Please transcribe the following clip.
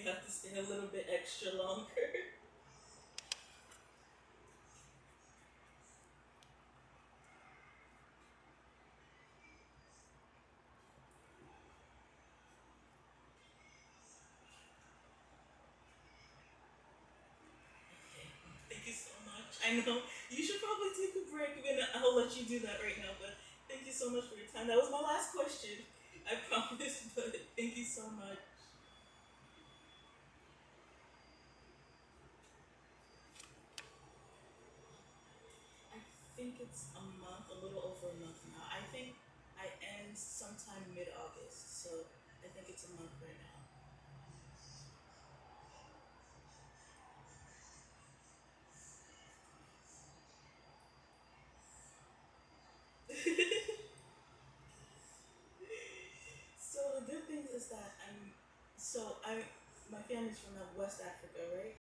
you have to stay a little bit extra longer. Okay, thank you so much. I know you should probably take a break. I'll let you do that right now, but thank you so much for your time. That was my last question. I promise, but thank you so much. I think it's a month, a little over a month now. I think I end sometime mid August, so I think it's a month right now. So the good thing is that my family's from West Africa, right?